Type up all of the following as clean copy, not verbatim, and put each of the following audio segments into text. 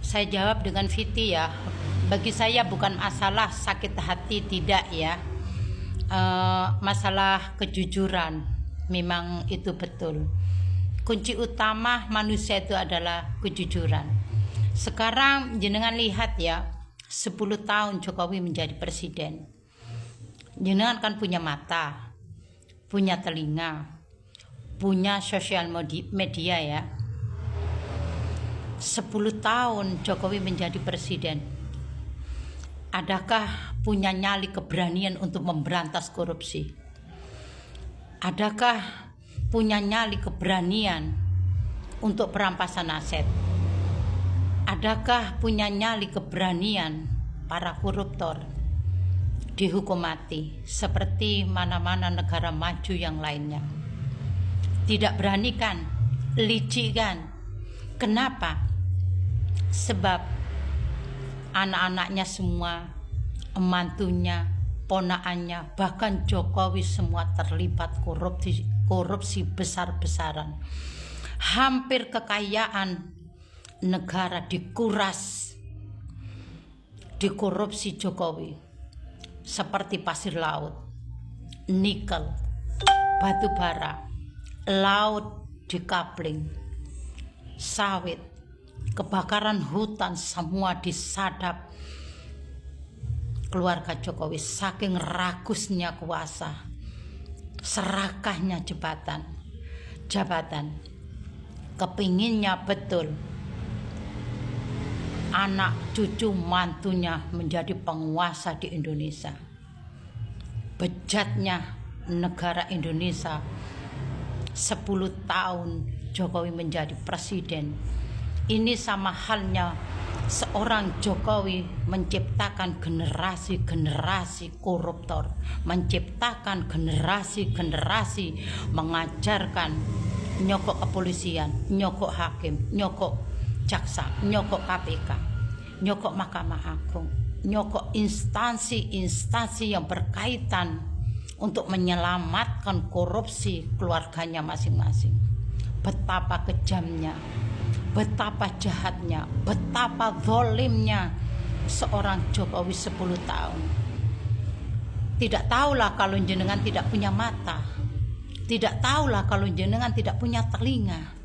Saya jawab dengan Viti ya. Bagi saya bukan masalah sakit hati, tidak ya. Masalah kejujuran, memang itu betul. Kunci utama manusia itu adalah kejujuran. Sekarang jenengan lihat ya, 10 tahun Jokowi menjadi presiden. Jenengan kan punya mata, punya telinga, punya sosial media ya. 10 tahun Jokowi menjadi presiden. Adakah punya nyali keberanian untuk memberantas korupsi? Adakah punya nyali keberanian untuk perampasan aset? Adakah punya nyali keberanian para koruptor dihukum mati seperti mana-mana negara maju yang lainnya? Tidak berani kan? Licik kan? Kenapa? Sebab anak-anaknya semua, mantunya, ponakannya, bahkan Jokowi semua terlibat korupsi besar-besaran. Hampir kekayaan negara dikuras, dikorupsi Jokowi, seperti pasir laut, nikel, batu bara, laut dikapling, sawit, kebakaran hutan, semua disadap keluarga Jokowi. Saking ragusnya kuasa, serakahnya jabatan, kepinginnya betul anak cucu mantunya menjadi penguasa di Indonesia. Bejatnya negara Indonesia, 10 tahun Jokowi menjadi presiden. Ini sama halnya seorang Jokowi menciptakan generasi-generasi koruptor, menciptakan generasi-generasi mengajarkan nyokok kepolisian, nyokok hakim, nyokok jaksa, nyokok KPK, nyokok Mahkamah Agung, nyokok instansi-instansi yang berkaitan untuk menyelamatkan korupsi keluarganya masing-masing. Betapa kejamnya, betapa jahatnya, betapa zalimnya seorang Jokowi 10 tahun. Tidak tahulah kalau jenengan tidak punya mata, tidak tahulah kalau jenengan tidak punya telinga.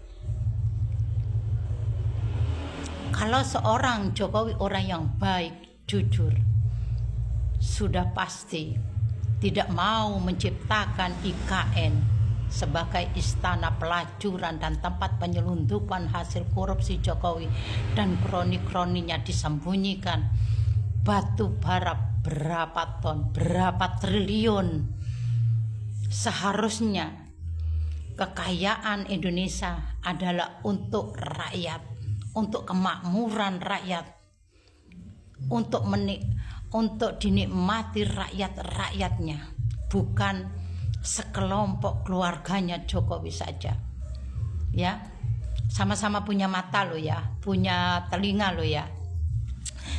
Kalau seorang Jokowi orang yang baik, jujur, sudah pasti tidak mau menciptakan IKN sebagai istana pelacuran dan tempat penyelundupan hasil korupsi Jokowi, dan kroni-kroninya disembunyikan. Batu bara berapa ton, berapa triliun. Seharusnya kekayaan Indonesia adalah untuk rakyat, untuk kemakmuran rakyat, untuk dinikmati rakyat-rakyatnya, bukan sekelompok keluarganya Jokowi saja. Ya, sama-sama punya mata lo ya, punya telinga lo ya.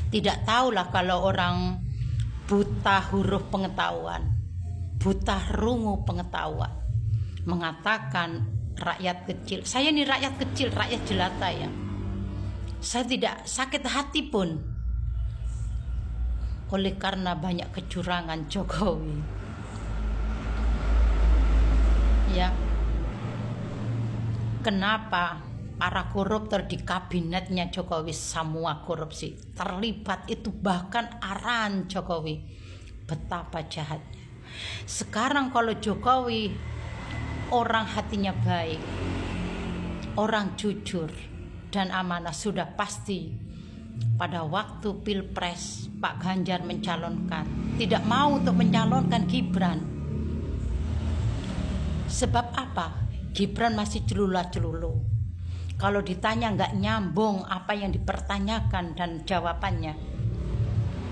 Tidak tahulah kalau orang buta huruf pengetahuan, buta rungu pengetahuan, mengatakan rakyat kecil. Saya ini rakyat kecil, rakyat jelata ya. Saya tidak sakit hati pun oleh karena banyak kecurangan Jokowi. Ya, kenapa para koruptor di kabinetnya Jokowi semua korupsi, terlibat itu, bahkan arahan Jokowi? Betapa jahatnya. Sekarang kalau Jokowi orang hatinya baik, orang jujur dan amanah, sudah pasti pada waktu Pilpres Pak Ganjar mencalonkan, tidak mau untuk mencalonkan Gibran. Sebab apa? Gibran masih celula-celulu. Kalau ditanya nggak nyambung apa yang dipertanyakan dan jawabannya.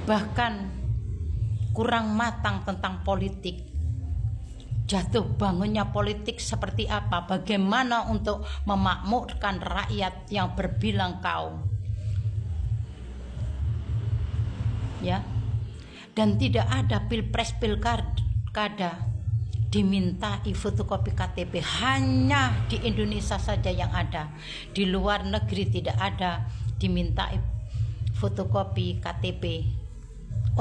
Bahkan kurang matang tentang politik. Jatuh bangunnya politik seperti apa? Bagaimana untuk memakmurkan rakyat yang berbilang kaum. Ya. Dan tidak ada pilpres pilkada dimintai fotokopi KTP, hanya di Indonesia saja yang ada. Di luar negeri tidak ada dimintai fotokopi KTP.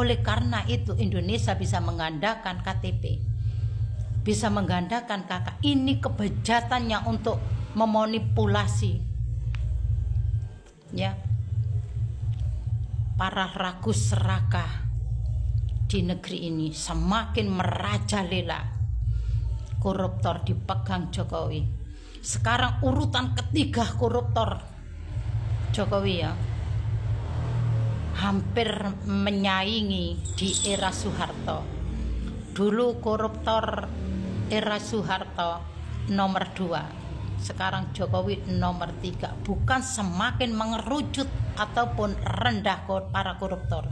Oleh karena itu Indonesia bisa menggandakan KTP, bisa menggandakan KK. Ini kebejatannya untuk memanipulasi ya para rakus serakah di negeri ini. Semakin merajalela, koruptor dipegang Jokowi. Sekarang urutan ketiga koruptor Jokowi ya, hampir menyaingi di era Soeharto. Dulu koruptor era Soeharto nomor 2, sekarang Jokowi nomor 3. Bukan semakin mengerucut ataupun rendah para koruptor,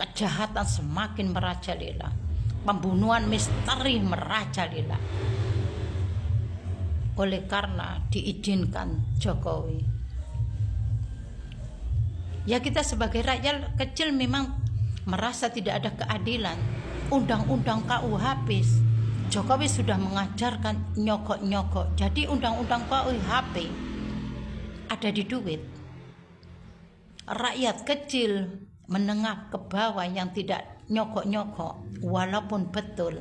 kejahatan semakin merajalela, pembunuhan misteri merajalela. Oleh karena diizinkan Jokowi, ya kita sebagai rakyat kecil memang merasa tidak ada keadilan. Undang-undang KUHP Jokowi sudah mengajarkan nyogok-nyogok. Jadi undang-undang KUHP ada di duit. Rakyat kecil menengah ke bawah yang tidak nyogok-nyogok walaupun betul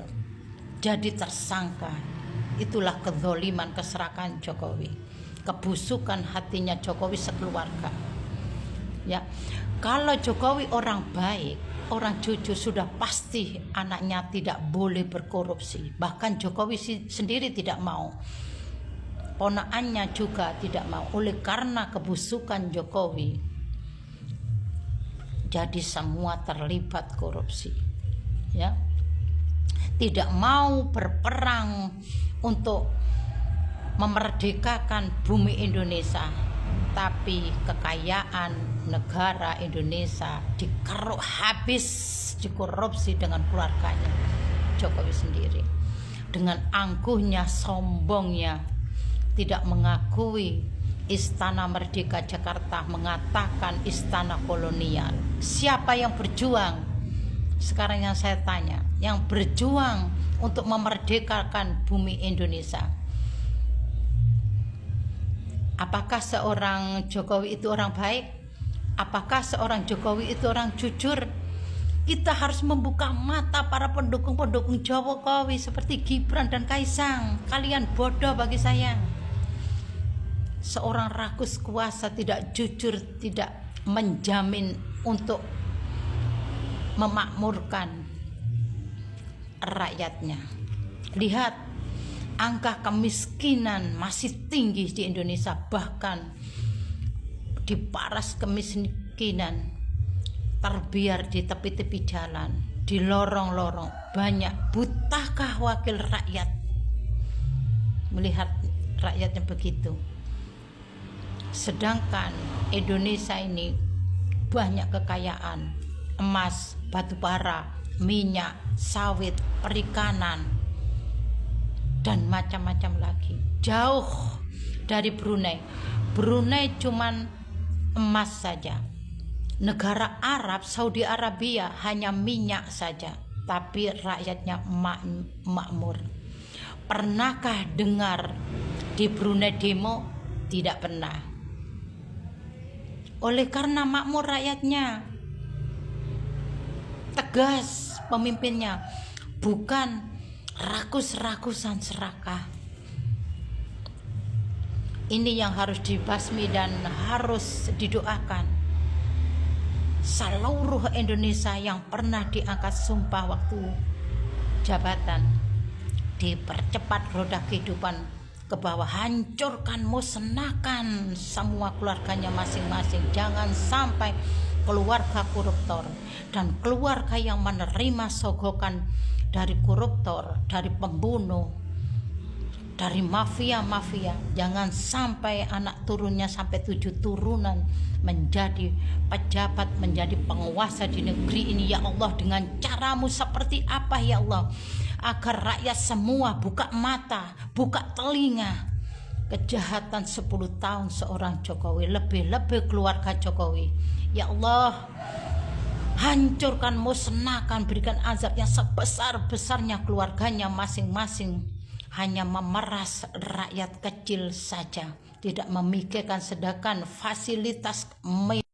jadi tersangka. Itulah kezaliman, keserakahan Jokowi, kebusukan hatinya Jokowi sekeluarga. Ya, kalau Jokowi orang baik, orang jujur, sudah pasti anaknya tidak boleh berkorupsi. Bahkan Jokowi sendiri tidak mau, ponakannya juga tidak mau. Oleh karena kebusukan Jokowi, jadi semua terlibat korupsi. Ya, tidak mau berperang untuk memerdekakan bumi Indonesia, tapi kekayaan negara Indonesia dikeruk habis, dikorupsi dengan keluarganya Jokowi sendiri. Dengan angkuhnya, sombongnya, tidak mengakui Istana Merdeka Jakarta, mengatakan istana kolonial. Siapa yang berjuang? Sekarang yang saya tanya, yang berjuang untuk memerdekakan bumi Indonesia, apakah seorang Jokowi itu orang baik? Apakah seorang Jokowi itu orang jujur? Kita harus membuka mata para pendukung-pendukung Jokowi seperti Gibran dan Kaisang. Kalian bodoh bagi saya. Seorang rakus kuasa tidak jujur, tidak menjamin untuk memakmurkan rakyatnya. Lihat, angka kemiskinan masih tinggi di Indonesia, bahkan di paras kemiskinan terbiar di tepi-tepi jalan, di lorong-lorong banyak. Butakah wakil rakyat melihat rakyatnya begitu? Sedangkan Indonesia ini banyak kekayaan, emas, batu bara, minyak, sawit, perikanan, dan macam-macam lagi. Jauh dari Brunei. Brunei cuman emas saja. Negara Arab, Saudi Arabia hanya minyak saja, tapi rakyatnya makmur. Pernahkah dengar di Brunei demo? Tidak pernah. Oleh karena makmur rakyatnya, tegas pemimpinnya, bukan rakus-rakusan serakah. Ini yang harus dibasmi dan harus didoakan. Seluruh Indonesia yang pernah diangkat sumpah waktu jabatan, dipercepat roda kehidupan ke bawah, hancurkan, musnahkan semua keluarganya masing-masing. Jangan sampai keluarga koruptor dan keluarga yang menerima sogokan dari koruptor, dari pembunuh, dari mafia-mafia, jangan sampai anak turunnya sampai 7 turunan menjadi pejabat, menjadi penguasa di negeri ini. Ya Allah, dengan caramu seperti apa ya Allah, agar rakyat semua buka mata, buka telinga. Kejahatan 10 tahun seorang Jokowi, lebih-lebih keluarga Jokowi. Ya Allah, hancurkan, musnahkan, berikan azab yang sebesar-besarnya keluarganya masing-masing. Hanya memeras rakyat kecil saja, tidak memikirkan sedangkan fasilitas